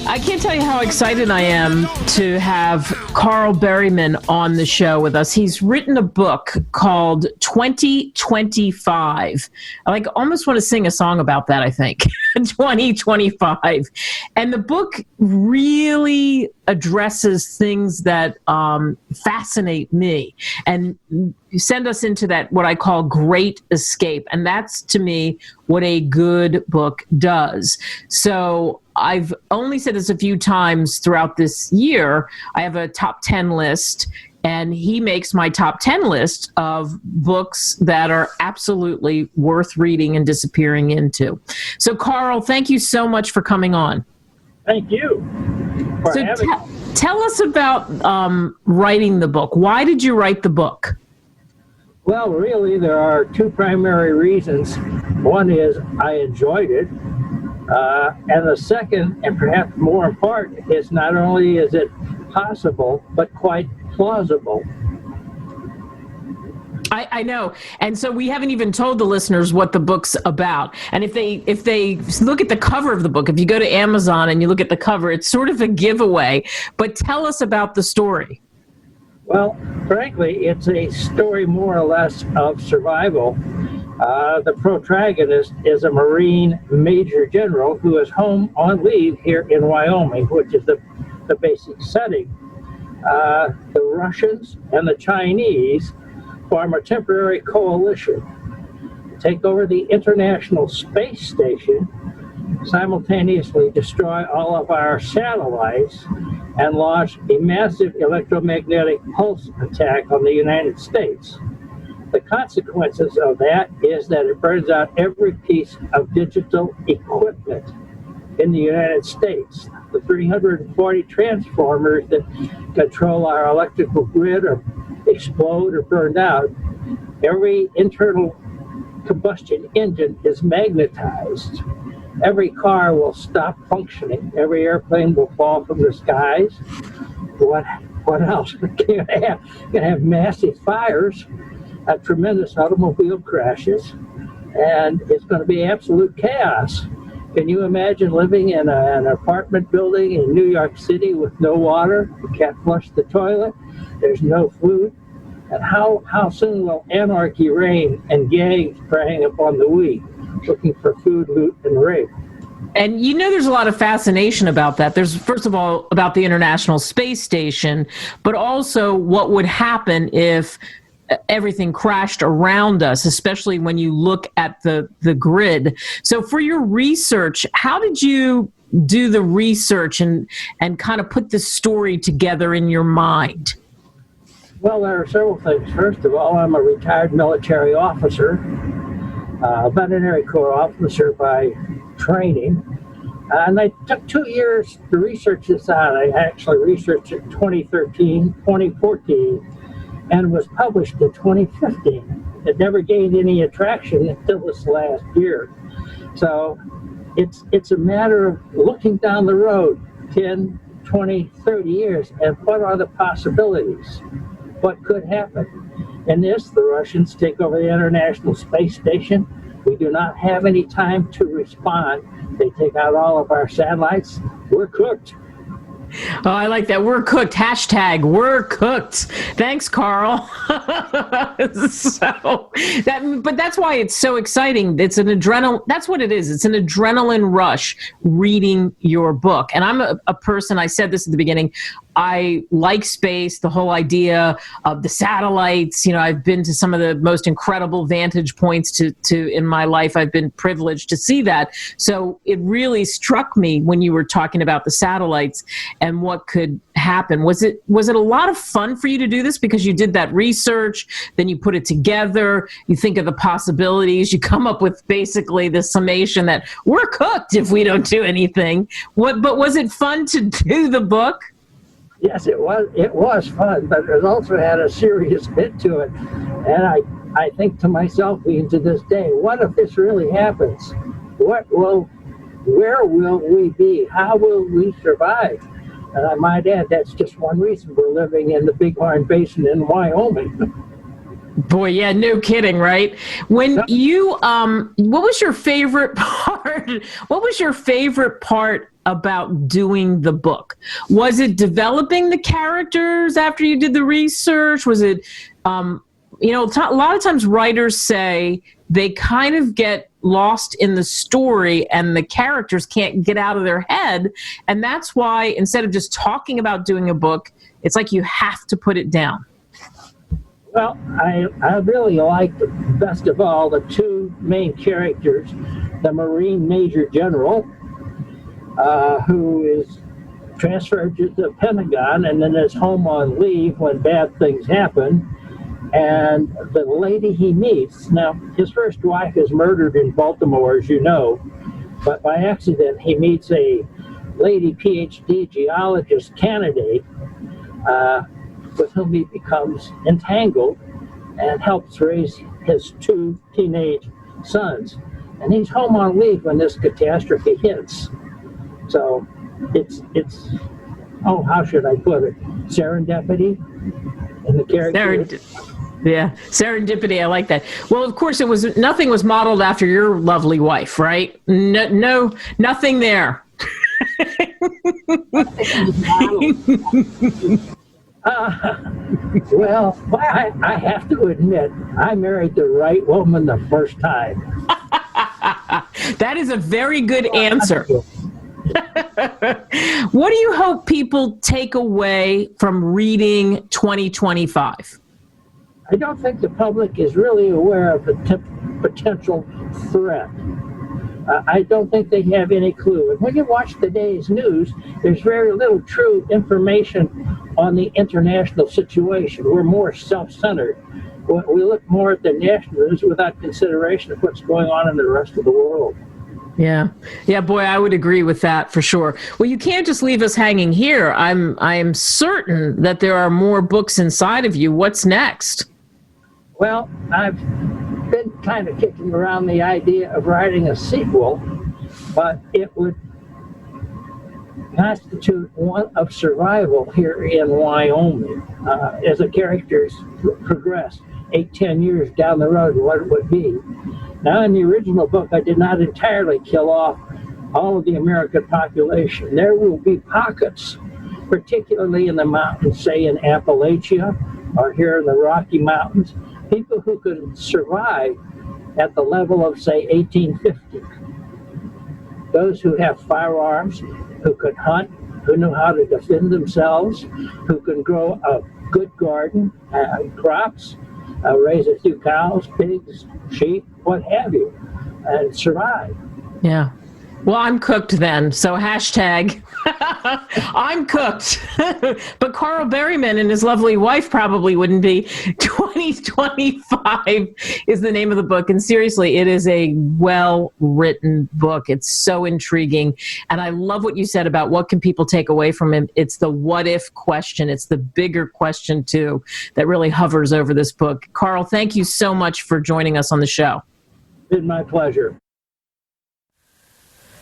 I can't tell you how excited I am to have Carl Berryman on the show with us. He's written a book called 2025. I almost want to sing a song about that, I think. 2025. And the book really addresses things that fascinate me and send us into that, what I call great escape. And that's, to me, what a good book does. So I've only said this a few times throughout this year. I have a top 10 list, and he makes my top 10 list of books that are absolutely worth reading and disappearing into. So, Carl, thank you so much for coming on. Thank you for having me. Tell us about writing the book. Why did you write the book? Well, really, there are two primary reasons. One is I enjoyed it. And the second, and perhaps more important, is not only is it possible, but quite plausible. I know. And so we haven't even told the listeners what the book's about. And if they look at the cover of the book, if you go to Amazon and you look at the cover, it's sort of a giveaway. But tell us about the story. Well, frankly, it's a story more or less of survival. The protagonist is a Marine Major General who is home on leave here in Wyoming, which is the basic setting. The Russians and the Chinese form a temporary coalition to take over the International Space Station, simultaneously destroy all of our satellites, and launch a massive electromagnetic pulse attack on the United States. The consequences of that is that it burns out every piece of digital equipment in the United States. The 340 transformers that control our electrical grid or explode or burned out. Every internal combustion engine is magnetized. Every car will stop functioning. Every airplane will fall from the skies. What else? We're going to have massive fires, tremendous automobile crashes, and it's going to be absolute chaos. Can you imagine living in an apartment building in New York City with no water? You can't flush the toilet. There's no food. And how soon will anarchy reign and gangs preying upon the weak, looking for food, loot, and rape? And there's a lot of fascination about that. There's, first of all, about the International Space Station, but also what would happen if everything crashed around us, especially when you look at the grid. So for your research, how did you do the research and kind of put this story together in your mind? Well, there are several things. First of all, I'm a retired military officer, a veterinary corps officer by training. And I took 2 years to research this out. I actually researched it in 2013, 2014, and was published in 2015. It never gained any attraction until this last year. So it's a matter of looking down the road 10, 20, 30 years and what are the possibilities? What could happen? In this, the Russians take over the International Space Station. We do not have any time to respond. They take out all of our satellites. We're cooked. Oh, I like that. We're cooked. Hashtag we're cooked. Thanks, Carl. But that's why it's so exciting. It's an adrenaline. That's what it is. It's an adrenaline rush reading your book. And I'm a person, I said this at the beginning, I like space, the whole idea of the satellites. I've been to some of the most incredible vantage points to in my life. I've been privileged to see that. So it really struck me when you were talking about the satellites and what could happen. Was it a lot of fun for you to do this because you did that research, then you put it together, you think of the possibilities, you come up with basically the summation that we're cooked if we don't do anything. But was it fun to do the book? Yes, it was. It was fun, but it also had a serious bit to it. And I think to myself, even to this day, what if this really happens? Where will we be? How will we survive? And I might add, that's just one reason we're living in the Bighorn Basin in Wyoming. Boy, yeah, no kidding, right? When you, what was your favorite part? What was your favorite part about doing the book? Was it developing the characters after you did the research? Was it, a lot of times writers say they kind of get lost in the story and the characters can't get out of their head. And that's why instead of just talking about doing a book, it's like you have to put it down. Well, I really like, best of all, the two main characters, the Marine Major General, who is transferred to the Pentagon and then is home on leave when bad things happen, and the lady he meets. Now, his first wife is murdered in Baltimore, as you know, but by accident he meets a lady PhD geologist candidate with whom he becomes entangled and helps raise his two teenage sons. And he's home on leave when this catastrophe hits. So it's how should I put it? Serendipity in the character. Serendipity. I like that. Well, of course, nothing was modeled after your lovely wife, right? No, nothing there. Well, I have to admit, I married the right woman the first time. That is a very good answer. What do you hope people take away from reading 2025? I don't think the public is really aware of the potential threat. I don't think they have any clue. And when you watch today's news, there's very little true information on the international situation. We're more self-centered. We look more at the national news without consideration of what's going on in the rest of the world. Yeah, boy, I would agree with that for sure. Well, you can't just leave us hanging here. I am certain that there are more books inside of you. What's next? Well, I've been kind of kicking around the idea of writing a sequel, but it would constitute one of survival here in Wyoming as the characters progress 8-10 years down the road, what it would be. Now, in the original book, I did not entirely kill off all of the American population. There will be pockets, particularly in the mountains, say in Appalachia or here in the Rocky Mountains, people who could survive at the level of, say, 1850. Those who have firearms, who could hunt, who know how to defend themselves, who can grow a good garden, crops, raise a few cows, pigs, sheep, what have you, and survive. Yeah. Well, I'm cooked then. So hashtag I'm cooked. But Carl Berryman and his lovely wife probably wouldn't be. 2025 is the name of the book. And seriously, it is a well-written book. It's so intriguing. And I love what you said about what can people take away from it. It's the what if question. It's the bigger question, too, that really hovers over this book. Carl, thank you so much for joining us on the show. It's been my pleasure.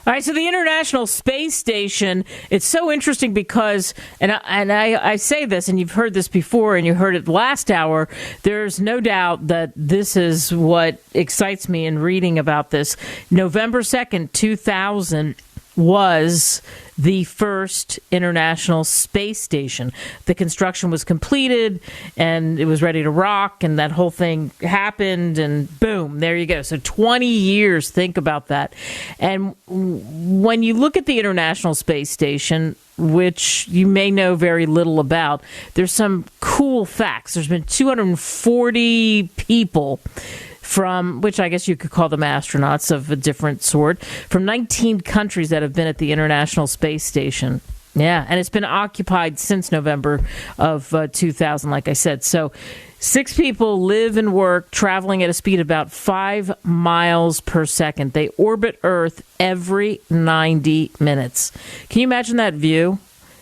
All right, so the International Space Station, it's so interesting because, and I say this, and you've heard this before, and you heard it last hour, there's no doubt that this is what excites me in reading about this. November 2nd, 2000 was the first International Space Station. The construction was completed, and it was ready to rock, and that whole thing happened, and boom, there you go. So 20 years, think about that. And when you look at the International Space Station, which you may know very little about, there's some cool facts. There's been 240 people from, which I guess you could call them astronauts of a different sort, from 19 countries that have been at the International Space Station. Yeah, and it's been occupied since November of 2000, like I said. So 6 people live and work traveling at a speed of about 5 miles per second. They orbit Earth every 90 minutes. Can you imagine that view?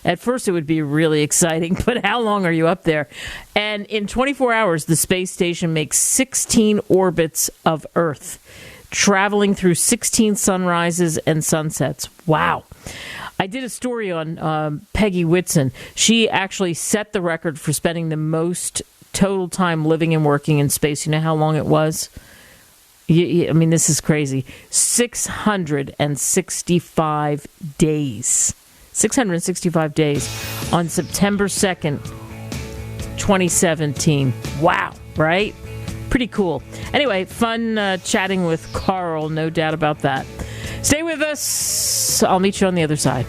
At first, it would be really exciting, but how long are you up there? And in 24 hours, the space station makes 16 orbits of Earth, traveling through 16 sunrises and sunsets. Wow. I did a story on Peggy Whitson. She actually set the record for spending the most total time living and working in space. You know how long it was? I mean, this is crazy. 665 days. 665 days on September 2nd, 2017. Wow, right? Pretty cool. Anyway, fun chatting with Carl, no doubt about that. Stay with us. I'll meet you on the other side.